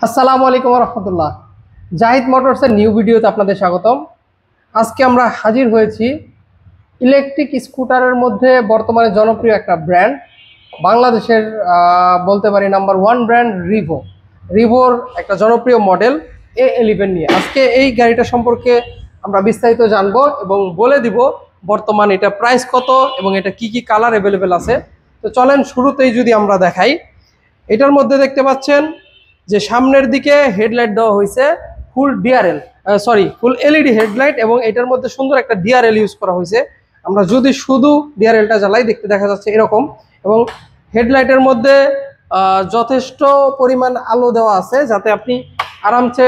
আসসালামু আলাইকুম রহমতুল্লাহ। জাহিদ মোটরসের নিউ ভিডিওতে আপনাদের স্বাগতম। আজকে আমরা হাজির হয়েছি ইলেকট্রিক স্কুটারের মধ্যে বর্তমানে জনপ্রিয় একটা ব্র্যান্ড, বাংলাদেশের বলতে পারি নাম্বার ওয়ান ব্র্যান্ড রিভোর একটা জনপ্রিয় মডেল A11 নিয়ে আজকে এই গাড়িটা সম্পর্কে আমরা বিস্তারিত জানবো এবং বলে দিব বর্তমান এটা প্রাইস কত এবং এটা কি কি কালার অ্যাভেলেবেল আছে। তো চলেন শুরুতেই যদি আমরা দেখাই, এটার মধ্যে দেখতে পাচ্ছেন যে সামনের দিকে হেডলাইট দেওয়া হয়েছে ফুল এলইডি হেডলাইট এবং এটার মধ্যে সুন্দর একটা ডিআরএল ইউজ করা হয়েছে। আমরা যদি শুধু ডিআরএলটা জ্বালাই দেখতে দেখা যাচ্ছে এরকম, এবং হেডলাইটের মধ্যে যথেষ্ট পরিমাণ আলো দেওয়া আছে যাতে আপনি আরামসে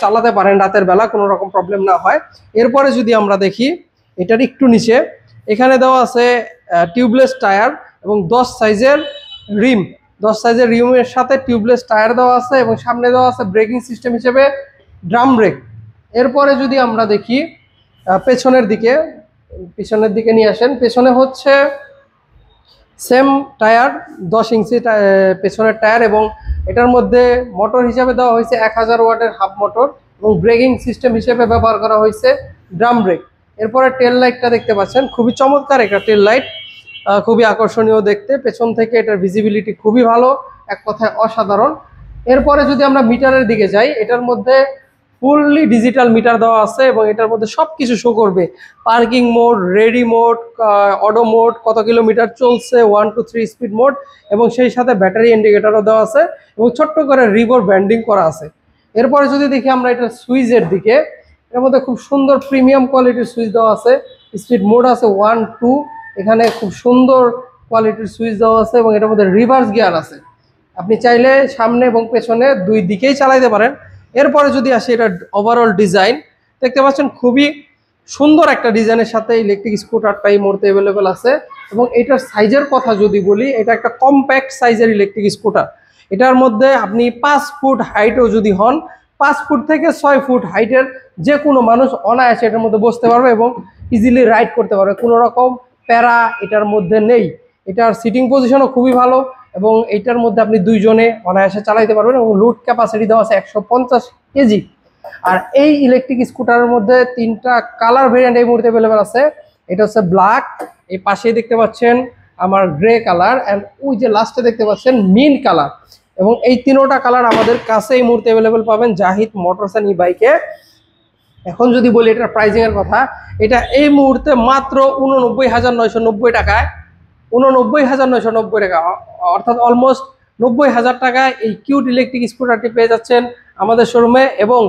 চালাতে পারেন রাতের বেলা, কোনো রকম প্রবলেম না হয়। এরপরে যদি আমরা দেখি এটার একটু নিচে এখানে দেওয়া আছে টিউবলেস টায়ার এবং 10 সাইজের রিমের সাথে টিউবলেস টায়ার দেওয়া আছে এবং সামনে দেওয়া আছে ব্রেকিং সিস্টেম হিসেবে ড্রাম ব্রেক। এরপরে যদি আমরা দেখি পেছনের দিকে নিয়ে আসেন, পেছনে হচ্ছে সেম টায়ার 10 ইঞ্চি পেছনের টায়ার এবং এটার মধ্যে মোটর হিসাবে দেওয়া হয়েছে 1000 ওয়াটের হাফ মোটর এবং ব্রেকিং সিস্টেম হিসেবে ব্যবহার করা হয়েছে ড্রাম ব্রেক। এরপরে টেল লাইটটা দেখতে পাচ্ছেন, খুবই চমৎকার একটা টেল লাইট, খুবই আকর্ষণীয় দেখতে। পেছন থেকে এটার ভিজিবিলিটি খুবই ভালো, এক কথায় অসাধারণ। এরপরে যদি আমরা মিটারের দিকে যাই, এটার মধ্যে ফুললি ডিজিটাল মিটার দেওয়া আছে এবং এটার মধ্যে সব কিছু শো করবে, parking mode, ready mode, odo mode, কত কিলোমিটার চলছে, 1 to 3 স্পিড মোড এবং সেই সাথে ব্যাটারি ইন্ডিকেটরও দেওয়া আছে এবং ছোট্ট করে রিভোর ব্র্যান্ডিং করা আছে। এরপরে যদি দেখি আমরা এটা সুইচের দিকে, এর মধ্যে খুব সুন্দর প্রিমিয়াম কোয়ালিটির সুইচ দেওয়া আছে, স্পিড মোড আছে 1, 2, এখানে খুব সুন্দর কোয়ালিটির সুইচ দেওয়া আছে এবং এটার মধ্যে রিভার্স গিয়ার আছে, আপনি চাইলে সামনে এবং পেছনে দুই দিকেই চালাইতে পারেন। এরপরে যদি আসি এটা ওভারঅল ডিজাইন দেখতে পাচ্ছেন, খুবই সুন্দর একটা ডিজাইনের সাথে ইলেকট্রিক স্কুটারটা এই মুহূর্তে অ্যাভেলেবেল আছে। এবং এটার সাইজের কথা যদি বলি, এটা একটা কম্প্যাক্ট সাইজের ইলেকট্রিক স্কুটার। এটার মধ্যে আপনি 5 ফুট হাইটও যদি হন, 5 ফুট থেকে 6 ফুট হাইটের যে কোনো মানুষ অনায়াসে এটার মধ্যে বসতে পারবে এবং ইজিলি রাইড করতে পারবে, কোনো রকম প্যারা এটার মধ্যে নেই। এটার সিটিং পজিশনও খুবই ভালো এবং এইটার মধ্যে আপনি দুইজনে অনায়াসে চালাইতে পারবেন এবং লোড ক্যাপাসিটি দেওয়া আছে 150 কেজি। আর এই ইলেকট্রিক স্কুটারের মধ্যে 3টা কালার ভেরিয়েন্ট এই মুহূর্তে অ্যাভেলেবেল আছে। এটা হচ্ছে ব্ল্যাক, এই পাশেই দেখতে পাচ্ছেন আমার গ্রে কালার, অ্যান্ড ওই যে লাস্টে দেখতে পাচ্ছেন মিন্ট কালার, এবং এই 3টা কালার আমাদের কাছে এই মুহূর্তে অ্যাভেলেবেল পাবেন জাহিদ মোটরস অ্যান্ড ই বাইকে। এখন যদি বলি এটার প্রাইসিংয়ের কথা, এটা এই মুহূর্তে মাত্র 89,990 টাকায়, 89,990 টাকা, অর্থাৎ অলমোস্ট 90,000 টাকায় এই কিউট ইলেকট্রিক স্কুটারটি পেয়ে যাচ্ছেন আমাদের শোরুমে। এবং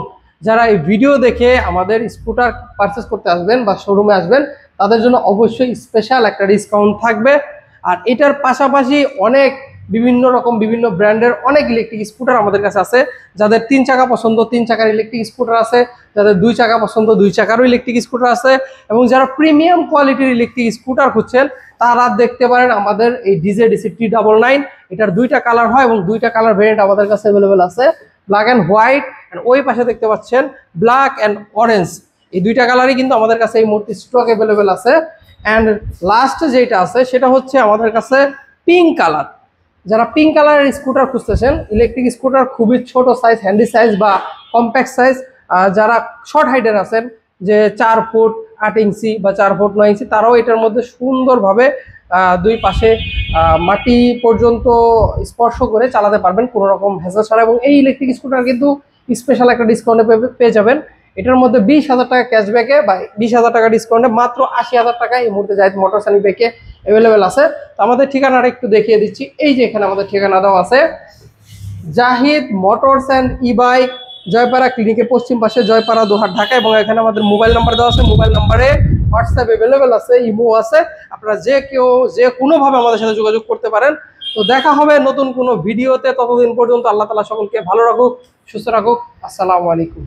যারা এই ভিডিও দেখে আমাদের স্কুটার পারচেস করতে আসবেন বা শোরুমে আসবেন, তাদের জন্য অবশ্যই স্পেশাল একটা ডিসকাউন্ট থাকবে। আর এটার পাশাপাশি বিভিন্ন ব্র্যান্ডের অনেক ইলেকট্রিক স্কুটার আমাদের কাছে আছে। যাদের 3 চাকা পছন্দ 3 চাকার ইলেকট্রিক স্কুটার আছে, যাদের 2 চাকা পছন্দ 2 চাকারও ইলেকট্রিক স্কুটার আছে, এবং যারা প্রিমিয়াম কোয়ালিটির ইলেকট্রিক স্কুটার খুঁজছেন তারা দেখতে পারেন আমাদের এই DJDC T99। এটার 2টা কালার হয় এবং 2টা কালার ভেরিয়েন্ট আমাদের কাছে অ্যাভেলেবেল আছে, ব্ল্যাক অ্যান্ড হোয়াইট, অ্যান্ড ওই পাশে দেখতে পাচ্ছেন ব্ল্যাক অ্যান্ড অরেঞ্জ। এই 2টা কালারই কিন্তু আমাদের কাছে এই মুহূর্তে স্টক অ্যাভেলেবেল আছে। অ্যান্ড লাস্ট যেটা আছে সেটা হচ্ছে আমাদের কাছে পিঙ্ক কালার। যারা পিঙ্ক কালারের স্কুটার খুঁজতেছেন, ইলেকট্রিক স্কুটার খুবই ছোট সাইজ, হ্যান্ডি সাইজ বা কম্প্যাক্ট সাইজ, যারা শর্ট হাইটের আছেন, যে 4 ফুট 8 ইঞ্চি বা 4 ফুট 9 ইঞ্চি, তারাও এটার মধ্যে সুন্দরভাবে দুই পাশে মাটি পর্যন্ত স্পর্শ করে চালাতে পারবেন কোনো রকম হেসা ছাড়া। এবং এই ইলেকট্রিক স্কুটার কিন্তু স্পেশাল একটা ডিসকাউন্টে পেয়ে যাবেন। এটার মধ্যে 20,000 টাকা ক্যাশব্যাকে বা 20,000 টাকা ডিসকাউন্টে মাত্র 80,000 টাকা এই মুহূর্তে জাহিদ মোটরস অ্যান্ড ই বাইকে অ্যাভেলেবেল আছে। তো আমাদের ঠিকানাটা একটু দেখিয়ে দিচ্ছি, এই যে এখানে আমাদের ঠিকানা দেওয়া আছে, Zahid motors and E bike, Joypara ক্লিনিকের পশ্চিম পাশে, জয়পাড়া দোহার, ঢাকা। এবং এখানে আমাদের মোবাইল নাম্বার দেওয়া আছে, মোবাইল নাম্বারে হোয়াটসঅ্যাপ অ্যাভেলেবেল আছে, ইমো আছে, আপনারা যে কোনোভাবে আমাদের সাথে যোগাযোগ করতে পারেন। তো দেখা হবে নতুন কোনো ভিডিওতে, ততদিন পর্যন্ত আল্লাহ তাআলা সকলকে ভালো রাখুক, সুস্থ রাখুক। আসসালামু আলাইকুম।